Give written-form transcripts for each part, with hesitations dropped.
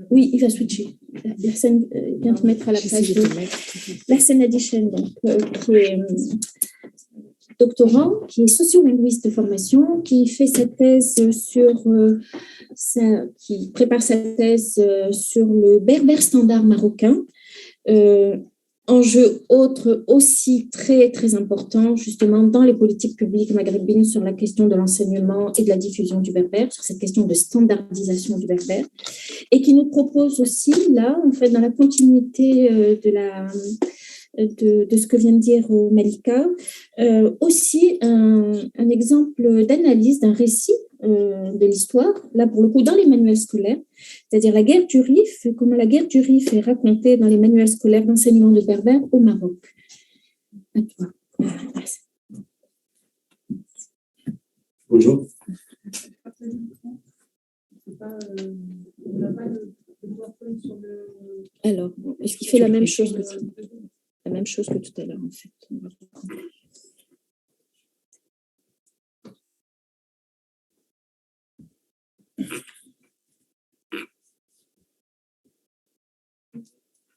Oui, il va switcher. La scène vient de mettre à la place de la scène Addition, donc, qui est doctorant, qui est sociolinguiste de formation, qui fait sa thèse qui prépare sa thèse sur le berbère standard marocain. Enjeu autre aussi très, très important, justement, dans les politiques publiques maghrébines sur la question de l'enseignement et de la diffusion du berbère, sur cette question de standardisation du berbère, et qui nous propose aussi, là, en fait, dans la continuité de ce que vient de dire Malika, aussi un exemple d'analyse d'un récit de l'histoire, là pour le coup dans les manuels scolaires, c'est-à-dire la guerre du Rif, comment la guerre du Rif est racontée dans les manuels scolaires d'enseignement de berbère au Maroc. À toi. Bonjour. Alors, est-ce qu'il fait la même chose que tout à l'heure, en fait.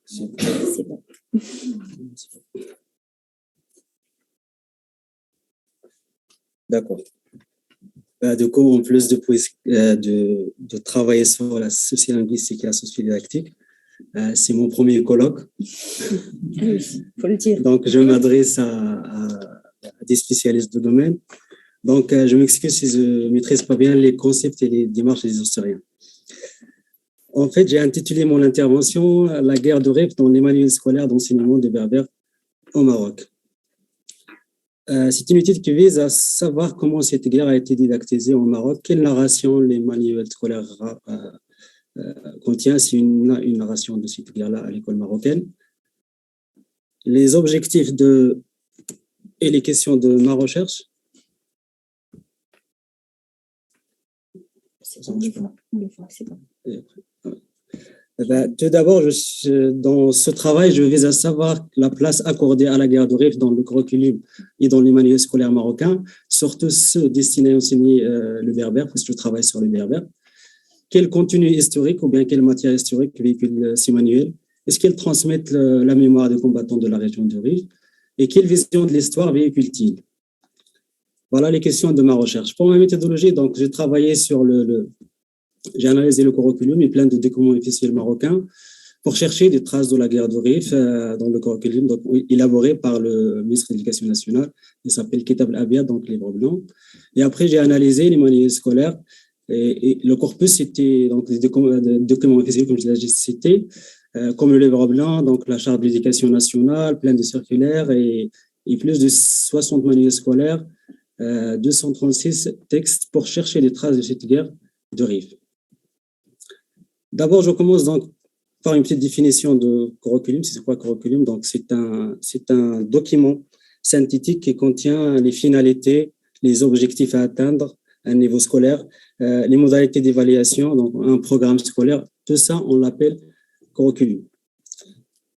C'est bon. D'accord. Du coup, en plus de travailler sur la sociolinguistique et la sociodidactique, c'est mon premier colloque. Oui, faut le dire. Donc, je m'adresse à des spécialistes de domaine. Donc, je m'excuse si je ne maîtrise pas bien les concepts et les démarches des historiens. En fait, j'ai intitulé mon intervention « La guerre de Rif dans les manuels scolaires d'enseignement de berbère au Maroc ». C'est une étude qui vise à savoir comment cette guerre a été didactisée au Maroc, quelle narration les manuels scolaires contient, c'est une narration de cette guerre-là à l'école marocaine. Les objectifs et les questions de ma recherche. C'est bon. Tout d'abord, dans ce travail, je vise à savoir la place accordée à la guerre de Rif dans le curriculum et dans les manuels scolaires marocains, surtout ceux destinés à enseigner le berbère, parce que je travaille sur le berbère. Quel contenu historique ou bien quelle matière historique véhiculent ces manuels? Est-ce qu'ils transmettent la mémoire des combattants de la région de Rif? Et quelle vision de l'histoire véhiculent-ils? Voilà les questions de ma recherche. Pour ma méthodologie, donc, j'ai travaillé sur j'ai analysé le curriculum et plein de documents officiels marocains pour chercher des traces de la guerre de Rif dans le curriculum donc, élaboré par le ministre de l'Éducation nationale. Il s'appelle Kitab al-Abiyad, donc livre blanc. Et après, j'ai analysé les manuels scolaires et le corpus, c'était donc des documents officiels, comme je l'ai cité, comme le livre blanc, donc la charte de l'Éducation nationale, plein de circulaires et plus de 60 manuels scolaires, 236 textes pour chercher les traces de cette guerre de Rif. D'abord, je commence donc par une petite définition de curriculum. C'est quoi curriculum? Donc, c'est un document synthétique qui contient les finalités, les objectifs à atteindre à un niveau scolaire, les modalités d'évaluation, donc un programme scolaire. Tout ça, on l'appelle curriculum.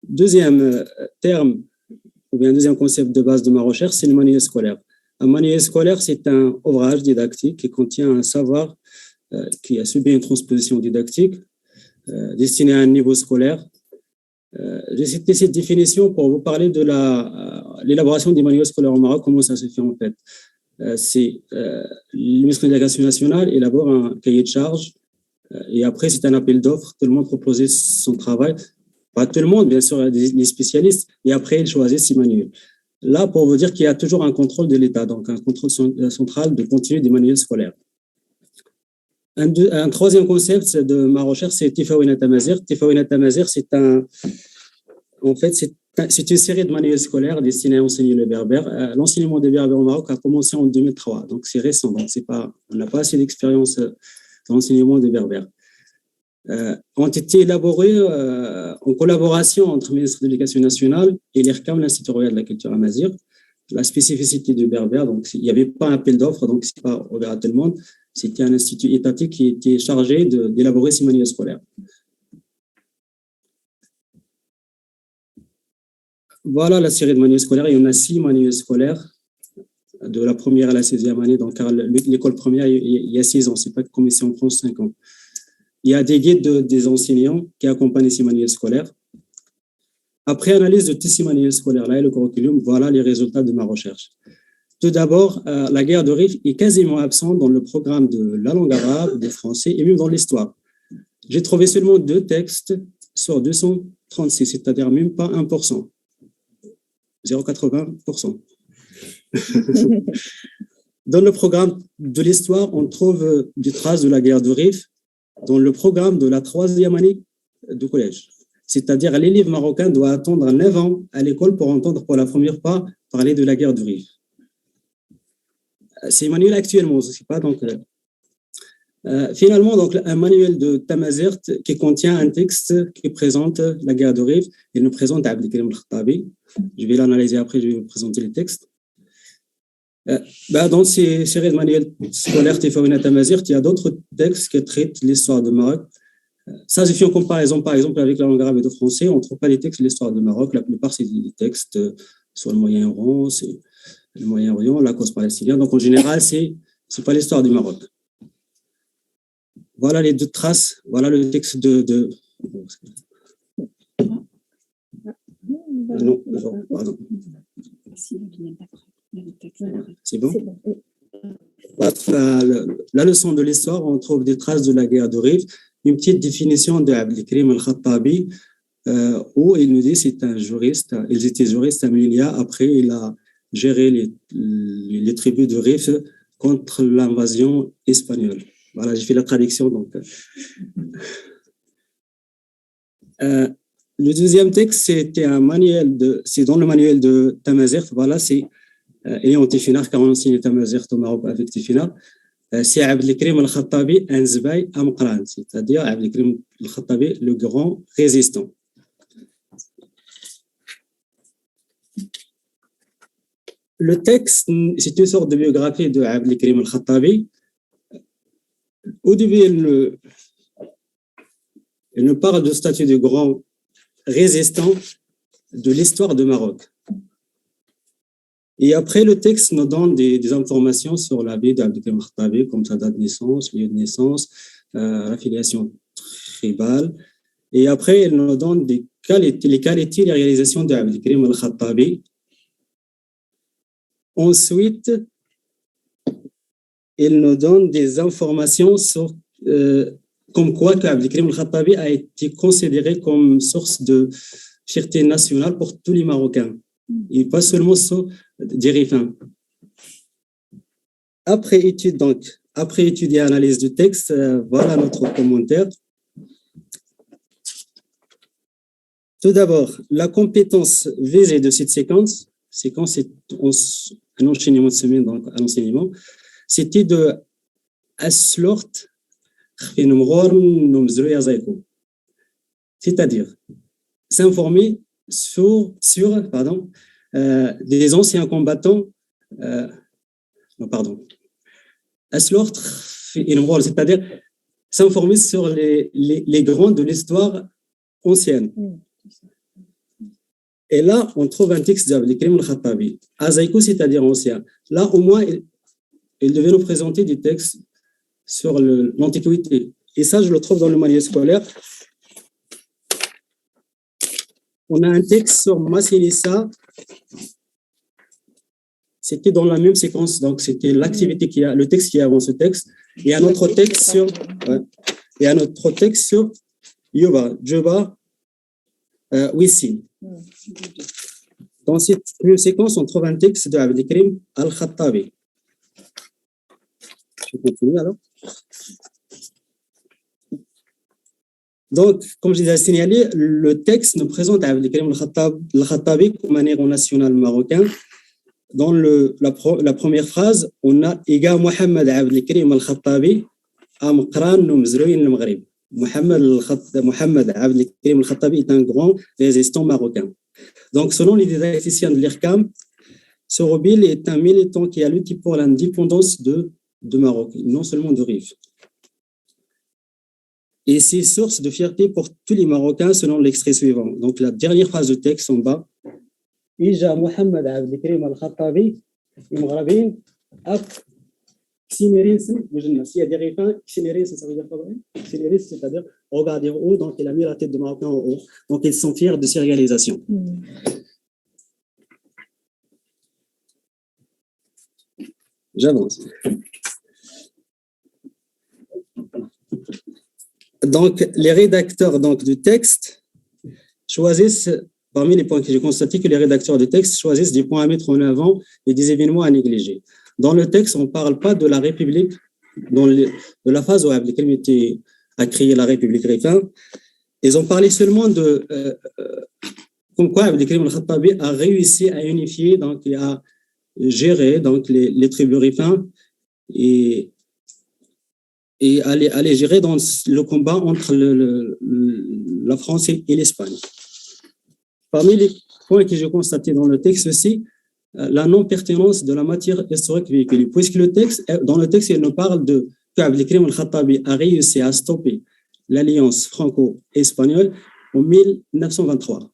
Deuxième terme, ou bien deuxième concept de base de ma recherche, c'est le manuel scolaire. Un manuel scolaire, c'est un ouvrage didactique qui contient un savoir qui a subi une transposition didactique destiné à un niveau scolaire. J'ai cité cette définition pour vous parler de l'élaboration des manuels scolaires au Maroc, comment ça se fait en fait. Le ministre de l'Éducation nationale élabore un cahier de charges et après c'est un appel d'offres, tout le monde proposait son travail, pas tout le monde bien sûr, les spécialistes, et après ils choisissent ces manuels. Là, pour vous dire qu'il y a toujours un contrôle de l'État, donc un contrôle central de contenu des manuels scolaires. Un troisième concept de ma recherche, c'est Tifaouina Tamazir. Tifaouina Tamazir, c'est une série de manuels scolaires destinés à enseigner le berbère. L'enseignement des berbères au Maroc a commencé en 2003, donc c'est récent. Donc on n'a pas assez d'expérience dans l'enseignement des berbères. Ont été élaborés en collaboration entre le ministre de l'Éducation nationale et l'IRCAM, l'Institut royal de la culture amazigh. La spécificité du berbère, donc il n'y avait pas un appel d'offres, donc c'est pas ouvert à tout le monde. C'était un institut étatique qui était chargé d'élaborer ces manuels scolaires. Voilà la série de manuels scolaires. Il y en a 6 manuels scolaires, de la première à la 16e année. Donc, l'école première, il y a 6 ans. C'est pas comme ici en France, 5 ans. il y a des guides des enseignants qui accompagnent ces manuels scolaires. Après analyse de tous ces manuels scolaires-là et le curriculum, voilà les résultats de ma recherche. Tout d'abord, la guerre de Rif est quasiment absente dans le programme de la langue arabe, du français et même dans l'histoire. J'ai trouvé seulement 2 textes sur 236, c'est-à-dire même pas 1%, 0,80%. Dans le programme de l'histoire, on trouve des traces de la guerre de Rif dans le programme de la 3e année du collège. C'est-à-dire l'élève marocain doit attendre 9 ans à l'école pour entendre pour la première fois parler de la guerre de Rif. C'est manuel actuellement, je ne sais pas. Donc, finalement, donc, un manuel de Tamazert qui contient un texte qui présente la guerre de Rif. Il nous présente Abdelkrim al-Khattabi. Je vais l'analyser après, je vais vous présenter le texte. Dans ces séries de manuels scolaires Tifaouna Tamazert, il y a d'autres textes qui traitent l'histoire du Maroc. Ça, j'ai fait en comparaison, par exemple, avec la langue arabe et le français. On ne trouve pas les textes de l'histoire du Maroc. La plupart, c'est des textes sur le Moyen-Orient, c'est le Moyen-Orient, la cause palestinienne. Donc, en général, c'est pas l'histoire du Maroc. Voilà les 2 traces. Voilà le texte de... Non, pardon. C'est bon? La leçon de l'histoire, on trouve des traces de la guerre de Rif, une petite définition de Abdelkrim al-Khattabi, où il nous dit c'est un juriste. Ils étaient juristes à Milia. Après, il a géré les tribus de Rif contre l'invasion espagnole. Voilà, j'ai fait la traduction. Donc. Le deuxième texte, c'est dans le manuel de Tamazert. Voilà, c'est ayant Tifinagh, car on enseigne Tamazert au Maroc avec Tifinagh. C'est Abdelkrim al-Khattabi Anzbay Amqran, c'est-à-dire Abdelkrim al-Khattabi, le grand résistant. Le texte, c'est une sorte de biographie de Abdelkrim al-Khattabi. Au début, il nous parle du statut de grand résistant de l'histoire du Maroc. Et après, le texte nous donne des informations sur la vie d'Abdelkrim al-Khattabi, comme sa date de naissance, lieu de naissance, l'affiliation tribale. Et après, il nous donne les qualités, les réalisations d'Abdelkrim al-Khattabi. Ensuite, il nous donne des informations sur comme quoi Abdelkrim al-Khattabi a été considéré comme source de fierté nationale pour tous les Marocains, et pas seulement des Rifains. Après étude et analyse du texte, voilà notre commentaire. Tout d'abord, la compétence visée de cette séquence est un enchaînement de semaines, donc un enseignement, c'était de Aslort, c'est-à-dire s'informer sur des anciens combattants, c'est-à-dire s'informer sur les grands de l'histoire ancienne. Et là, on trouve un texte d'Abdelkrim al-Khattabi. Azaïko, c'est-à-dire ancien. Là, au moins, il devait nous présenter des textes sur l'Antiquité. Et ça, je le trouve dans le manuel scolaire. On a un texte sur Massinissa. C'était dans la même séquence. Donc, c'était l'activité le texte qui est avant ce texte. Et un autre texte sur Yoba, Djoba, Wissin. Dans cette même séquence, on trouve un texte de Abdelkrim al-Khattabi. Je vais continuer alors. Donc, comme je l'ai signalé, le texte nous présente Abdelkrim al-Khattabi comme un héros national marocain. Dans la première phrase, on a Iga Mohamed Abdelkrim al-Khattabi Amqran Mzrouin al-Maghrib. Mohamed Abdelkrim al-Khattabi est un grand résistant marocain. Donc, selon les diététiciens de l'IRCAM, Sorobil est un militant qui a lutté pour l'indépendance de Maroc, non seulement de Rif. Et c'est source de fierté pour tous les Marocains selon l'extrait suivant. Donc, la dernière phrase du texte en bas. Ija Mohamed Abdelkrim al-Khattabi, Imrabin, Ak, s'il y a des répins, ça veut dire quoi? C'est-à-dire regarder en haut, donc il a mis la tête de Marocain en haut. Donc ils sont fiers de ces réalisations. J'avance. Donc, les rédacteurs donc, du texte choisissent, parmi les points que j'ai constaté, que les rédacteurs de texte choisissent des points à mettre en avant et des événements à négliger. Dans le texte, on ne parle pas de la République, de la phase où Abdelkrim a créé la République Rifin. Ils ont parlé seulement de comme quoi Abdelkrim al-Khattabi a réussi à unifier donc, et à gérer donc, les tribus Rifin et aller gérer dans le combat entre la France et l'Espagne. Parmi les points que j'ai constatés dans le texte aussi, la non-pertinence de la matière historique véhiculée, puisque dans le texte, il nous parle de qu'Abdelkrim al-Khattabi a réussi à stopper l'alliance franco-espagnole en 1923.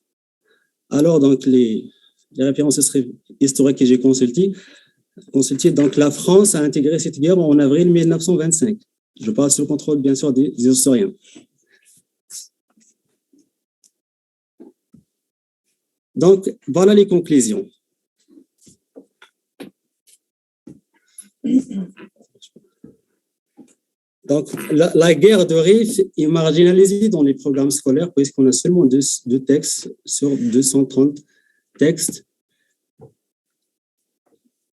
Alors, donc, les références historiques que j'ai consultées, donc la France a intégré cette guerre en avril 1925. Je parle sous le contrôle, bien sûr, des historiens. Donc, voilà les conclusions. Donc, la guerre de Rif est marginalisée dans les programmes scolaires puisqu'on a seulement deux textes sur 230 textes.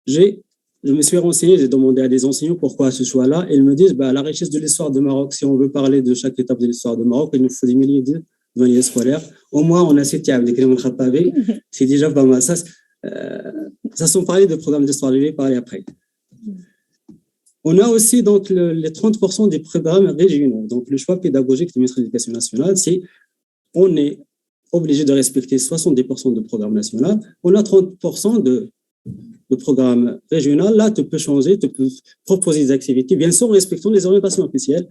Je me suis renseigné, j'ai demandé à des enseignants pourquoi ce choix-là. Ils me disent la richesse de l'histoire du Maroc, si on veut parler de chaque étape de l'histoire du Maroc, il nous faut des milliers de manuels scolaires. Au moins, on a cité Abdelkrim al-Khattabi, c'est déjà pas mal. Ça sont parlé de programmes d'histoire, je vais parler après. On a aussi donc les 30% des programmes régionaux. Donc, le choix pédagogique du ministère de l'Éducation nationale, c'est on est obligé de respecter 70% de programmes nationaux. On a 30% de programme régional, là, tu peux changer, tu peux proposer des activités, bien sûr, en respectant les orientations officielles.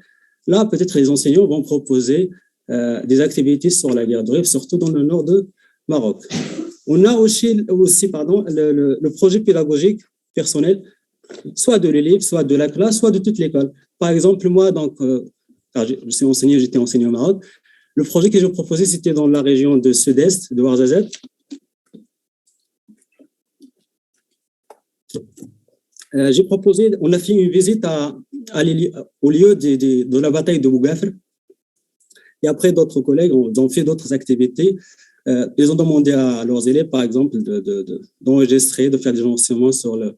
Là, peut-être les enseignants vont proposer des activités sur la guerre de Rif, surtout dans le nord de Maroc. On a aussi le projet pédagogique personnel, soit de l'élève, soit de la classe, soit de toute l'école. Par exemple, moi, donc, j'étais enseignant au Maroc. Le projet que je proposais, c'était dans la région de Sud-Est, de Ouarzazate. J'ai proposé, on a fait une visite au lieu de la bataille de Bougafre. Et après, d'autres collègues ont fait d'autres activités. Ils ont demandé à leurs élèves, par exemple, d'enregistrer, de faire des enseignements sur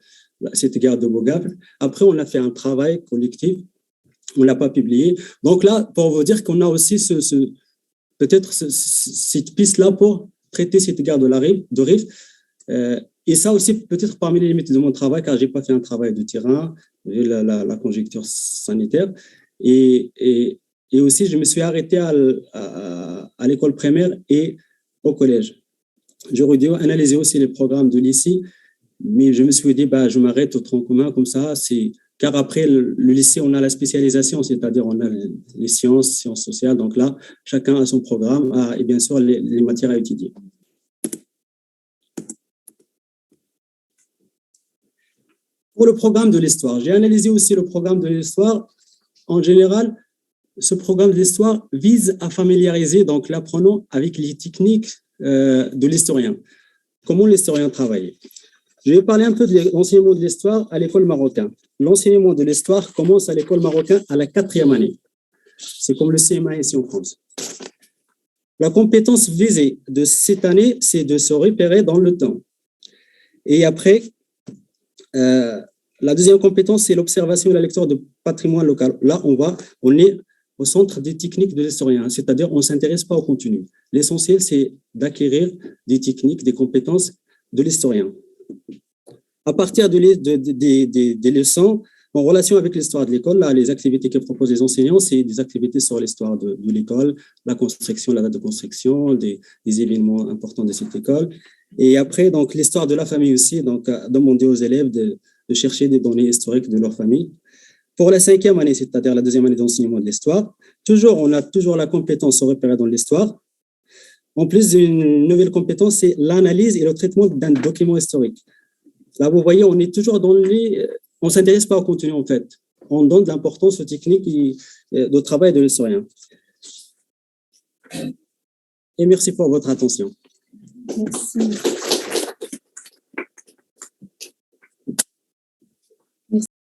cette guerre de Bougafre. Après, on a fait un travail collectif. On ne l'a pas publié. Donc là, pour vous dire qu'on a aussi peut-être cette piste-là pour traiter cette guerre de Rif. Et ça aussi, peut-être parmi les limites de mon travail, car je n'ai pas fait un travail de terrain, la conjoncture sanitaire. Et aussi, je me suis arrêté à l'école primaire et au collège. J'aurais dû analyser aussi les programmes de lycée, mais je me suis dit, je m'arrête au tronc commun comme ça. Car après, le lycée, on a la spécialisation, c'est-à-dire on a les sciences sociales. Donc là, chacun a son programme et bien sûr les matières à étudier. Pour le programme de l'histoire, j'ai analysé aussi le programme de l'histoire. En général, ce programme de l'histoire vise à familiariser donc l'apprenant avec les techniques de l'historien. Comment l'historien travaille. Je vais parler un peu de l'enseignement de l'histoire à l'école marocaine. L'enseignement de l'histoire commence à l'école marocaine à la 4e année. C'est comme le CMA ici en France. La compétence visée de cette année, c'est de se repérer dans le temps. Et après, la deuxième compétence, c'est l'observation et la lecture de patrimoine local. Là, on est au centre des techniques de l'historien, c'est-à-dire on ne s'intéresse pas au contenu. L'essentiel, c'est d'acquérir des techniques, des compétences de l'historien. À partir des leçons, en relation avec l'histoire de l'école, là, les activités que proposent les enseignants, c'est des activités sur l'histoire de l'école, la construction, la date de construction, des événements importants de cette école. Et après, donc, l'histoire de la famille aussi, donc, demander aux élèves de chercher des données historiques de leur famille. Pour la 5e année, c'est-à-dire la 2e année d'enseignement de l'histoire, on a toujours la compétence se repérer dans l'histoire. En plus d'une nouvelle compétence, c'est l'analyse et le traitement d'un document historique. Là, vous voyez, on est toujours on ne s'intéresse pas au contenu, en fait. On donne de l'importance aux techniques de travail de l'historien. Et merci pour votre attention. Merci.